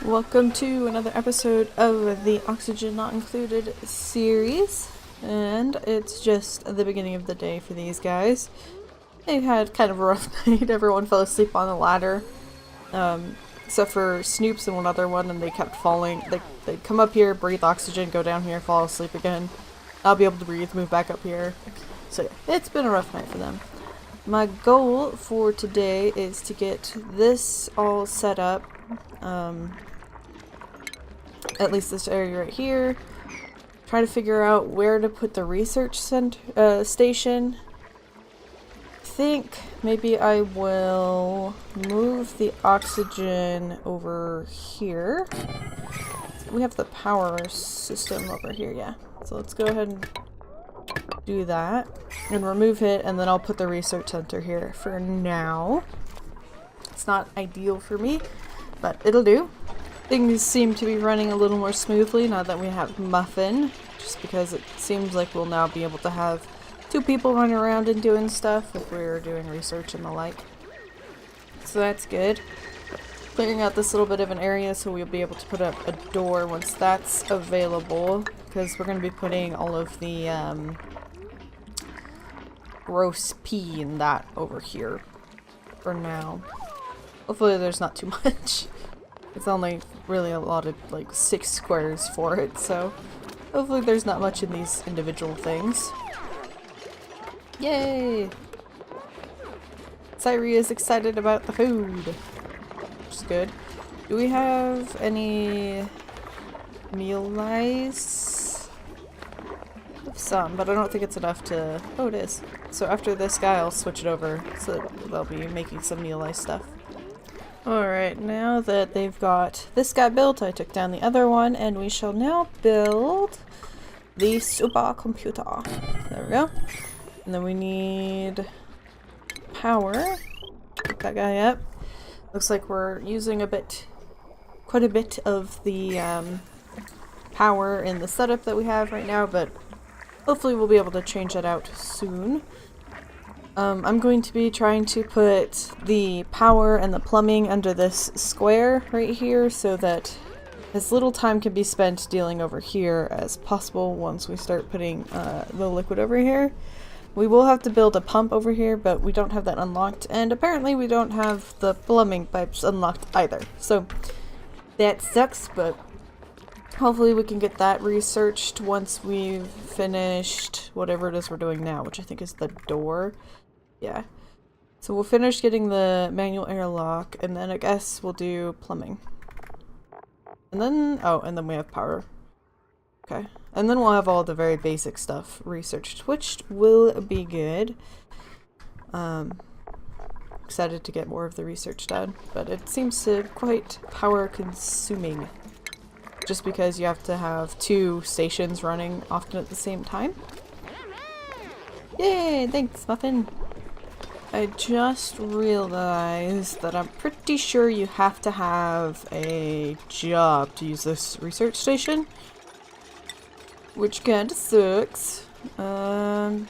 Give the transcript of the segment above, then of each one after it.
Welcome to another episode of the Oxygen Not Included series, and it's just the beginning of the day for these guys. They had kind of a rough night. Everyone fell asleep on the ladder, except for Snoops and one other one, and they kept falling. They'd come up here, breathe oxygen, go down here, fall asleep again. I'll be able to breathe, move back up here. So yeah, it's been a rough night for them. My goal for today is to get this all set up. At least this area right here. Try to figure out where to put the research station. I think maybe I will move the oxygen over here. We have the power system over here, yeah. So let's go ahead and do that and remove it, and then I'll put the research center here for now. It's not ideal for me, but it'll do. Things seem to be running a little more smoothly now that we have Muffin, just because it seems like we'll now be able to have two people running around and doing stuff if we're doing research and the like. So that's good. Clearing out this little bit of an area so we'll be able to put up a door once that's available, because we're going to be putting all of the gross pee in that over here for now. Hopefully there's not too much. It's only really allotted like 6 squares for it, so hopefully there's not much in these individual things. Yay! Sairi is excited about the food, which is good. Do we have any meal ice? I have some, but I don't think it's enough to... Oh, it is. So after this guy, I'll switch it over so that they'll be making some meal ice stuff. Alright, now that they've got this guy built, I took down the other one, and we shall now build the supercomputer. There we go. And then we need power. Pick that guy up. Looks like we're using quite a bit of the power in the setup that we have right now, but hopefully we'll be able to change that out soon. I'm going to be trying to put the power and the plumbing under this square right here so that as little time can be spent dealing over here as possible once we start putting the liquid over here. We will have to build a pump over here, but we don't have that unlocked, and apparently we don't have the plumbing pipes unlocked either. So that sucks, but hopefully we can get that researched once we've finished whatever it is we're doing now, which I think is the door. Yeah. So we'll finish getting the manual airlock, and then I guess we'll do plumbing. And then, oh, and then we have power. Okay. And then we'll have all the very basic stuff researched, which will be good. Excited to get more of the research done, but it seems to quite power consuming. Just because you have to have 2 stations running often at the same time. Yay! Thanks, Muffin! I just realized that I'm pretty sure you have to have a job to use this research station. Which kinda sucks. I'm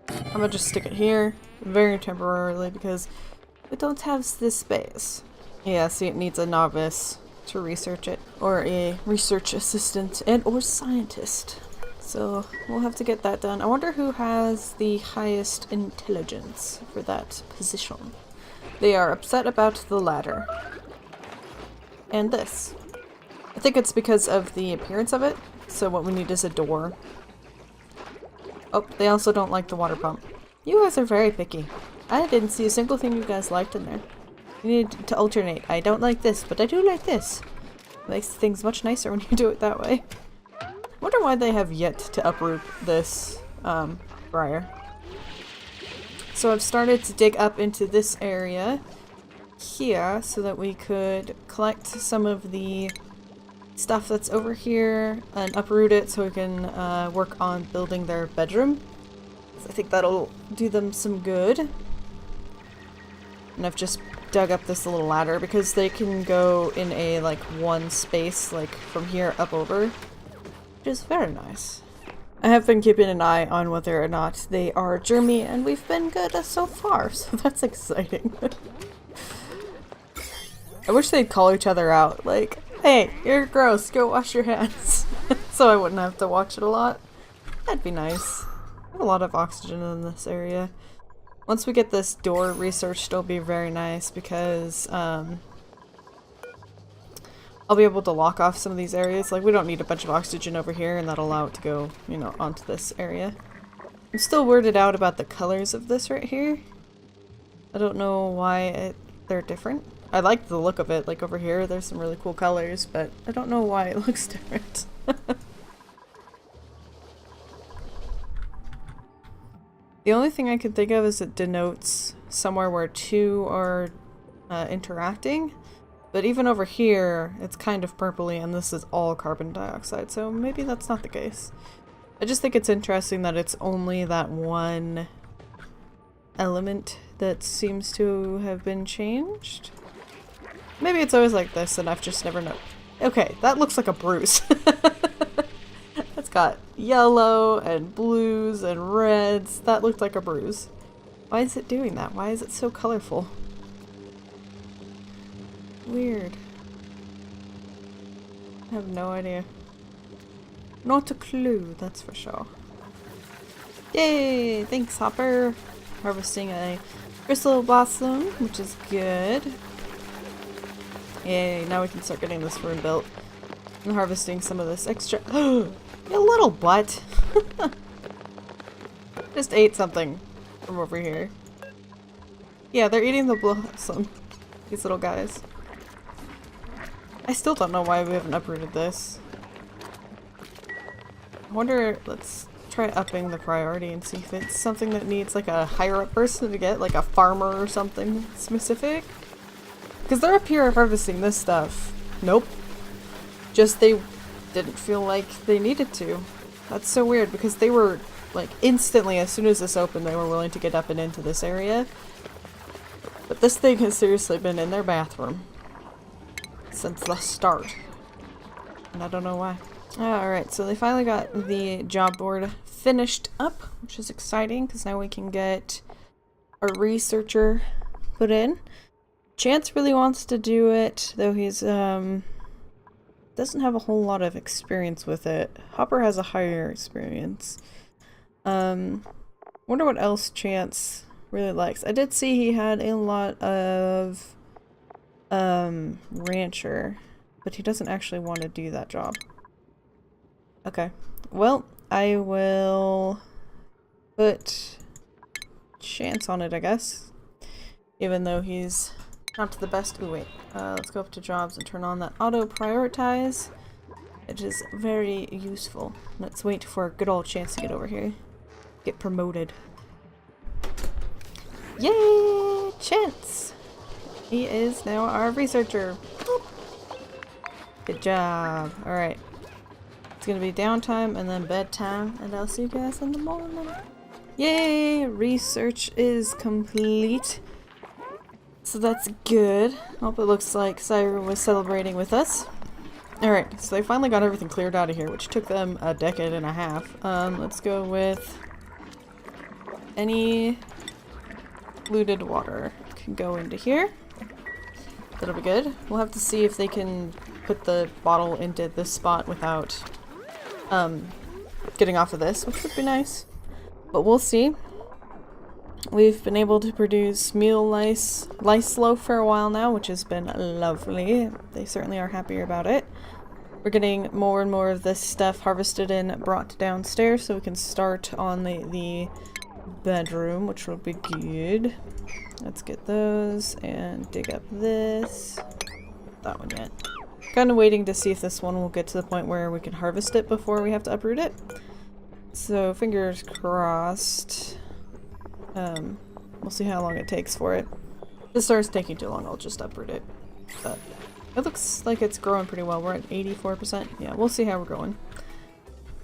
gonna just stick it here, very temporarily, because we don't have this space. Yeah, see, it needs a novice to research it, or a research assistant or scientist. So we'll have to get that done. I wonder who has the highest intelligence for that position. They are upset about the ladder. And this. I think it's because of the appearance of it, so what we need is a door. Oh, they also don't like the water pump. You guys are very picky. I didn't see a single thing you guys liked in there. You need to alternate. I don't like this, but I do like this. It makes things much nicer when you do it that way. I wonder why they have yet to uproot this briar. So I've started to dig up into this area here so that we could collect some of the stuff that's over here and uproot it so we can work on building their bedroom. I think that'll do them some good. And I've just dug up this little ladder because they can go in a like one space, like from here up over, which is very nice. I have been keeping an eye on whether or not they are germy, and we've been good so far, so that's exciting. I wish they'd call each other out, like, hey, you're gross, go wash your hands. So I wouldn't have to watch it a lot. That'd be nice. I have a lot of oxygen in this area. Once we get this door researched, it'll be very nice because I'll be able to lock off some of these areas. Like, we don't need a bunch of oxygen over here, and that'll allow it to go, you know, onto this area. I'm still weirded out about the colors of this right here. I don't know why they're different. I like the look of it. Like, over here, there's some really cool colors, but I don't know why it looks different. The only thing I can think of is it denotes somewhere where two are interacting. But even over here, it's kind of purpley, and this is all carbon dioxide, so maybe that's not the case. I just think it's interesting that it's only that one element that seems to have been changed. Maybe it's always like this, and I've just never known. Okay, that looks like a bruise. That's got yellow, and blues, and reds. That looked like a bruise. Why is it doing that? Why is it so colorful? Weird. I have no idea. Not a clue, that's for sure. Yay! Thanks, Hopper! Harvesting a crystal blossom, which is good. Yay, now we can start getting this room built. And harvesting some of this extra- You little butt! Just ate something from over here. Yeah, they're eating the blossom. These little guys. I still don't know why we haven't uprooted this. I wonder, let's try upping the priority and see if it's something that needs like a higher up person to get, like a farmer or something specific. Because they're up here harvesting this stuff. Nope. Just they didn't feel like they needed to. That's so weird because they were like instantly, as soon as this opened, they were willing to get up and into this area. But this thing has seriously been in their bathroom since the start. And I don't know why. Alright, so they finally got the job board finished up, which is exciting because now we can get a researcher put in. Chance really wants to do it, though he's doesn't have a whole lot of experience with it. Hopper has a higher experience. Wonder what else Chance really likes. I did see he had a lot of rancher, but he doesn't actually want to do that job. Okay, well, I will put Chance on it, I guess, even though he's not the best. Oh wait, let's go up to jobs and turn on that auto prioritize. It is very useful. Let's wait for a good old Chance to get over here, get promoted. Yay, Chance! He is now our researcher. Good job. Alright. It's gonna be downtime and then bedtime, and I'll see you guys in the morning. Yay! Research is complete. So that's good. Hope it looks like Siren was celebrating with us. Alright, so they finally got everything cleared out of here, which took them a decade and a half. Let's go with any looted water can go into here. That'll be good. We'll have to see if they can put the bottle into this spot without getting off of this, which would be nice. But we'll see. We've been able to produce meal lice loaf for a while now, which has been lovely. They certainly are happier about it. We're getting more and more of this stuff harvested and brought downstairs so we can start on the bedroom, which will be good. Let's get those and dig up this. Not that one yet. Kind of waiting to see if this one will get to the point where we can harvest it before we have to uproot it. So fingers crossed. We'll see how long it takes for it. If this starts taking too long, I'll just uproot it. But it looks like it's growing pretty well. We're at 84%. Yeah, we'll see how we're going.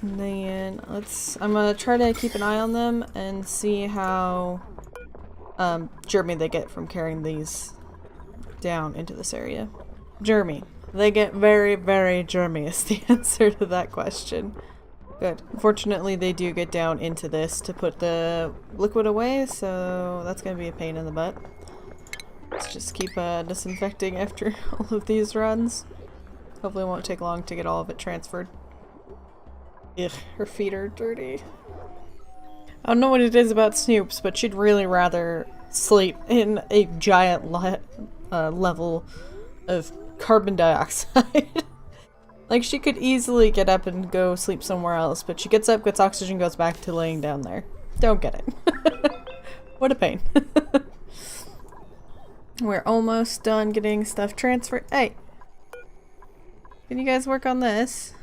And then I'm gonna try to keep an eye on them and see how germy they get from carrying these down into this area. Germy. They get very, very germy is the answer to that question. Good. Unfortunately, they do get down into this to put the liquid away, so that's gonna be a pain in the butt. Let's just keep disinfecting after all of these runs. Hopefully it won't take long to get all of it transferred. Ugh, her feet are dirty. I don't know what it is about Snoops, but she'd really rather sleep in a giant level of carbon dioxide. Like, she could easily get up and go sleep somewhere else, but she gets up, gets oxygen, goes back to laying down there. Don't get it. What a pain. We're almost done getting stuff transferred. Hey! Can you guys work on this?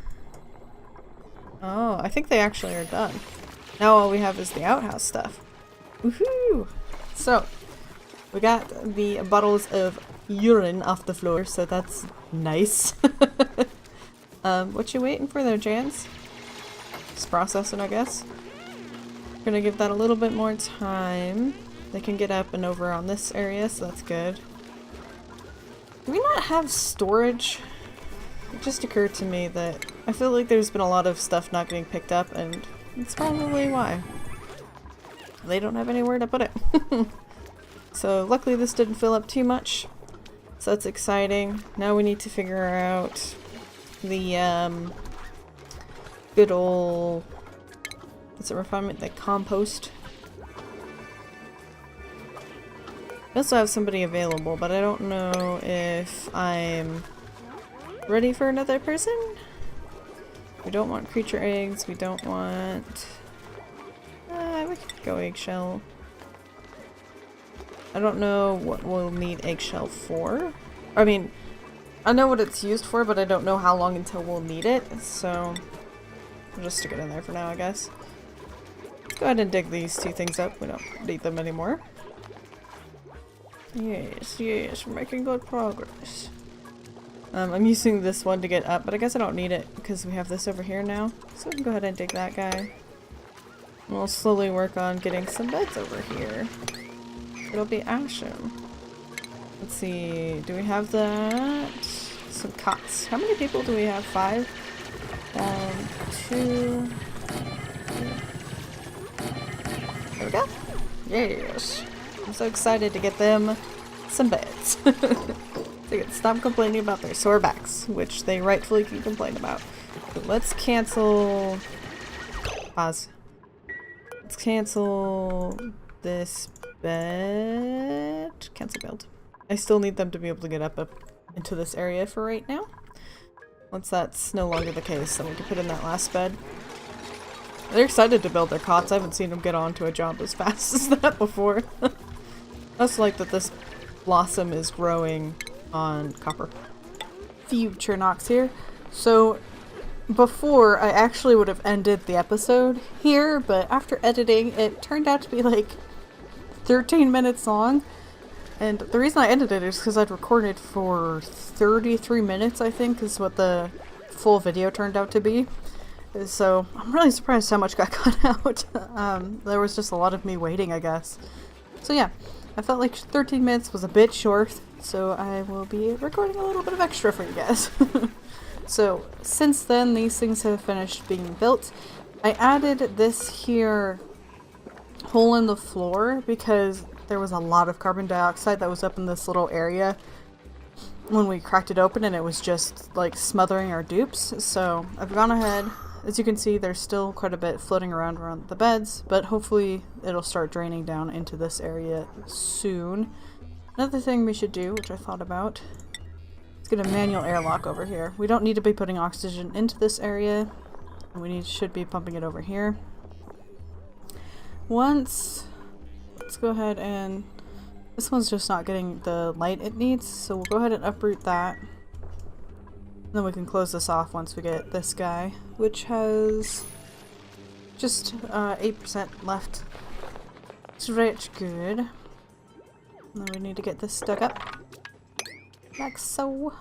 Oh, I think they actually are done. Now all we have is the outhouse stuff. Woohoo! So, we got the bottles of urine off the floor, so that's nice. What you waiting for there, Jans? Just processing, I guess. We're gonna give that a little bit more time. They can get up and over on this area, so that's good. Do we not have storage? It just occurred to me that I feel like there's been a lot of stuff not getting picked up, and that's probably why. They don't have anywhere to put it. So luckily this didn't fill up too much, so that's exciting. Now we need to figure out the good old, what's it, refinement, the compost. I also have somebody available, but I don't know if I'm ready for another person. We don't want creature eggs, we don't want... we could go eggshell. I don't know what we'll need eggshell for. I mean, I know what it's used for, but I don't know how long until we'll need it, so we'll just stick it in there for now, I guess. Let's go ahead and dig these two things up. We don't need them anymore. Yes, yes, we're making good progress. I'm using this one to get up, but I guess I don't need it because we have this over here now. So we can go ahead and dig that guy. And we'll slowly work on getting some beds over here. It'll be awesome. Let's see, do we have that? Some cots. How many people do we have? 5? 1, 2... There we go. Yes. I'm so excited to get them some beds. They can stop complaining about their sore backs, which they rightfully can complain about. But let's cancel... Pause. Let's cancel this bed. Cancel build. I still need them to be able to get up into this area for right now. Once that's no longer the case, then we can put in that last bed. They're excited to build their cots. I haven't seen them get onto a job as fast as that before. I also like that this blossom is growing on copper. FutureNox here. So before I actually would have ended the episode here, but after editing it turned out to be like 13 minutes long. And the reason I ended it is because I'd recorded for 33 minutes, I think, is what the full video turned out to be. So I'm really surprised how much got cut out. There was just a lot of me waiting, I guess. So yeah, I felt like 13 minutes was a bit short, so I will be recording a little bit of extra for you guys. So since then, these things have finished being built. I added this here hole in the floor because there was a lot of carbon dioxide that was up in this little area when we cracked it open, and it was just like smothering our dupes. So I've gone ahead. As you can see, there's still quite a bit floating around the beds, but hopefully it'll start draining down into this area soon. Another thing we should do, which I thought about, is get a manual airlock over here. We don't need to be putting oxygen into this area. We should be pumping it over here. Let's go ahead and... This one's just not getting the light it needs, so we'll go ahead and uproot that. Then we can close this off once we get this guy, which has just 8% left. It's right good. And then we need to get this stuck up. Like so.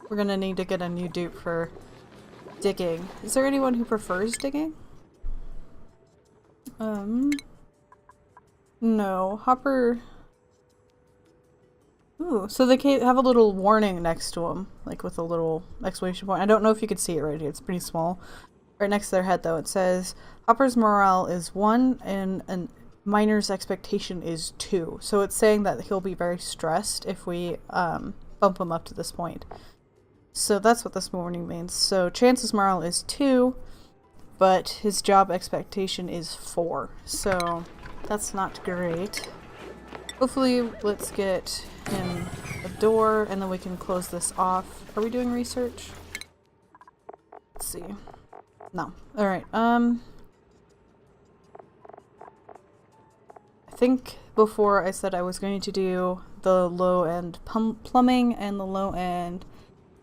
We're gonna need to get a new dupe for digging. Is there anyone who prefers digging? No. Hopper... Ooh, so they have a little warning next to them, like with a little exclamation point. I don't know if you can see it right here, it's pretty small. Right next to their head though, it says, Hopper's morale is 1 in an miner's expectation is 2. So it's saying that he'll be very stressed if we bump him up to this point. So that's what this warning means. So chances morale is 2, but his job expectation is 4. So that's not great. Hopefully, let's get him a door and then we can close this off. Are we doing research? Let's see. No. Alright, I think before I said I was going to do the low-end plumbing and the low-end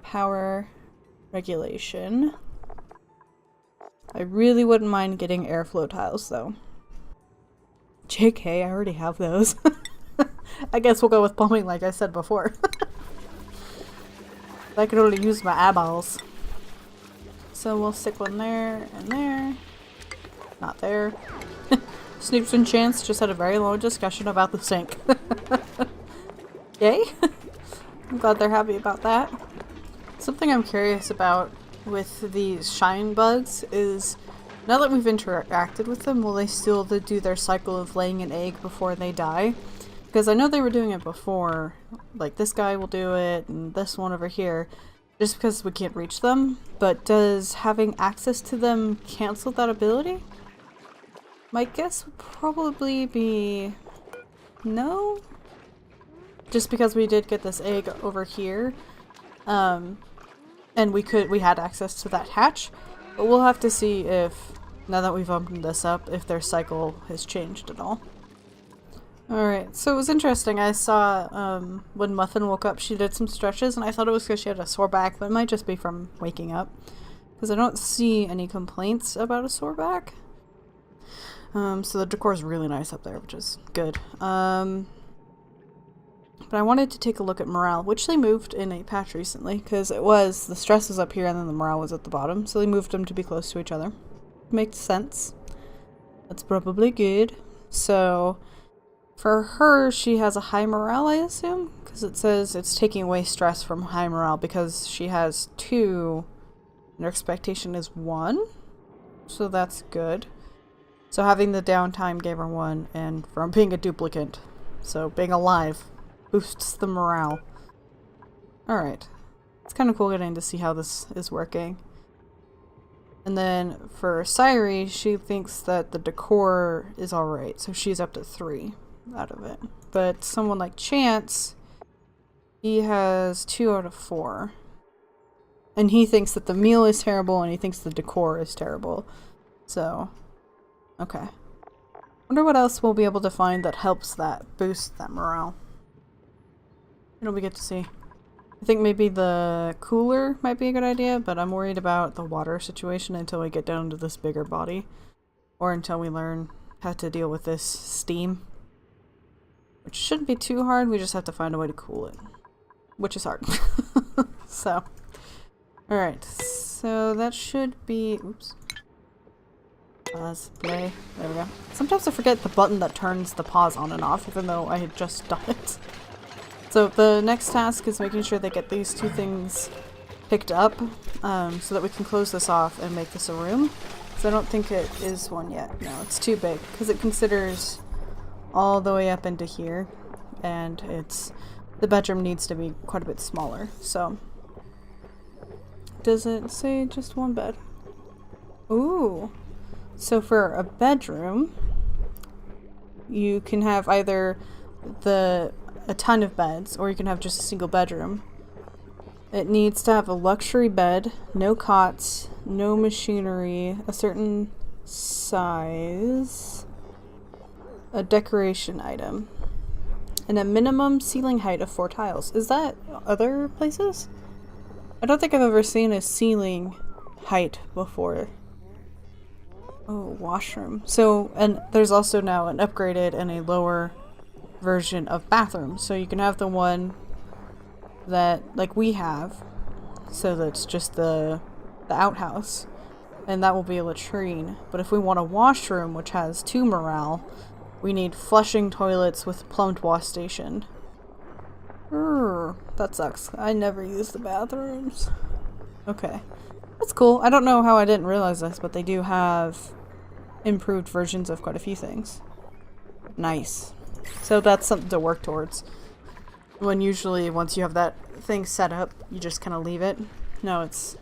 power regulation. I really wouldn't mind getting airflow tiles though. JK, I already have those. I guess we'll go with plumbing like I said before. I could only use my eyeballs. So we'll stick one there and there. Not there. Snoops and Chance just had a very long discussion about the sink. Yay! I'm glad they're happy about that. Something I'm curious about with these shine bugs is, now that we've interacted with them, will they still do their cycle of laying an egg before they die? Because I know they were doing it before, like this guy will do it, and this one over here, just because we can't reach them. But does having access to them cancel that ability? My guess would probably be no. Just because we did get this egg over here, and we had access to that hatch, but we'll have to see if, now that we've opened this up, if their cycle has changed at all. Alright, so it was interesting. I saw when Muffin woke up, she did some stretches, and I thought it was because she had a sore back, but it might just be from waking up. Because I don't see any complaints about a sore back. So the decor is really nice up there, which is good. But I wanted to take a look at morale, which they moved in a patch recently, because it was, the stress was up here and then the morale was at the bottom, so they moved them to be close to each other. Makes sense. That's probably good. So for her, she has a high morale, I assume, because it says it's taking away stress from high morale because she has 2 and her expectation is 1, so that's good. So having the downtime gave her 1, and from being a duplicate, so being alive, boosts the morale. Alright. It's kind of cool getting to see how this is working. And then for Sairi, she thinks that the decor is alright, so she's up to 3 out of it. But someone like Chance, he has 2 out of 4. And he thinks that the meal is terrible, and he thinks the decor is terrible. So, okay. Wonder what else we'll be able to find that helps that boost that morale. It'll be good to see. I think maybe the cooler might be a good idea, but I'm worried about the water situation until we get down to this bigger body. Or until we learn how to deal with this steam. Which shouldn't be too hard, we just have to find a way to cool it. Which is hard. So. Alright, so that should be... Oops. Pause, play. There we go. Sometimes I forget the button that turns the pause on and off, even though I had just done it. So the next task is making sure they get these 2 things picked up, so that we can close this off and make this a room. So I don't think it is one yet. No, it's too big, because it considers all the way up into here, and the bedroom needs to be quite a bit smaller, so. Does it say just 1 bed? Ooh. So for a bedroom, you can have either a ton of beds, or you can have just a single bedroom. It needs to have a luxury bed, no cots, no machinery, a certain size, a decoration item, and a minimum ceiling height of 4 tiles. Is that other places? I don't think I've ever seen a ceiling height before. Oh, washroom. So, and there's also now an upgraded and a lower version of bathroom. So you can have the one that, like we have, so that's just the outhouse, and that will be a latrine. But if we want a washroom, which has 2 morale, we need flushing toilets with plumbed wash station. That sucks. I never use the bathrooms. Okay. That's cool. I don't know how I didn't realize this, but they do have improved versions of quite a few things. Nice. So that's something to work towards. When usually once you have that thing set up, you just kind of leave it. No, it's...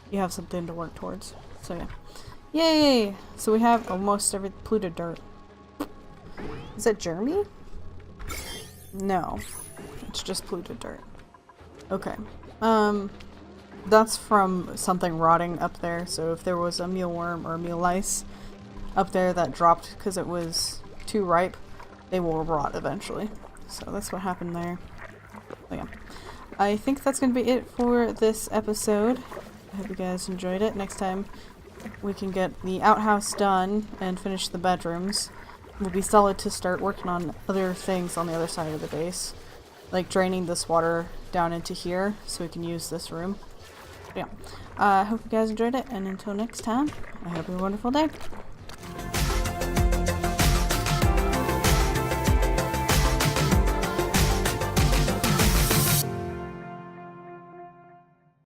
you have something to work towards. So yeah. Yay! So we have almost every polluted dirt. Is that Jeremy? No. It's just polluted dirt. Okay. That's from something rotting up there. So if there was a mealworm or a meal lice up there that dropped because it was too ripe, they will rot eventually. So that's what happened there. But yeah. I think that's going to be it for this episode. I hope you guys enjoyed it. Next time we can get the outhouse done and finish the bedrooms. We'll be solid to start working on other things on the other side of the base. Like draining this water down into here so we can use this room. But yeah. I hope you guys enjoyed it, and until next time, I hope you have a wonderful day.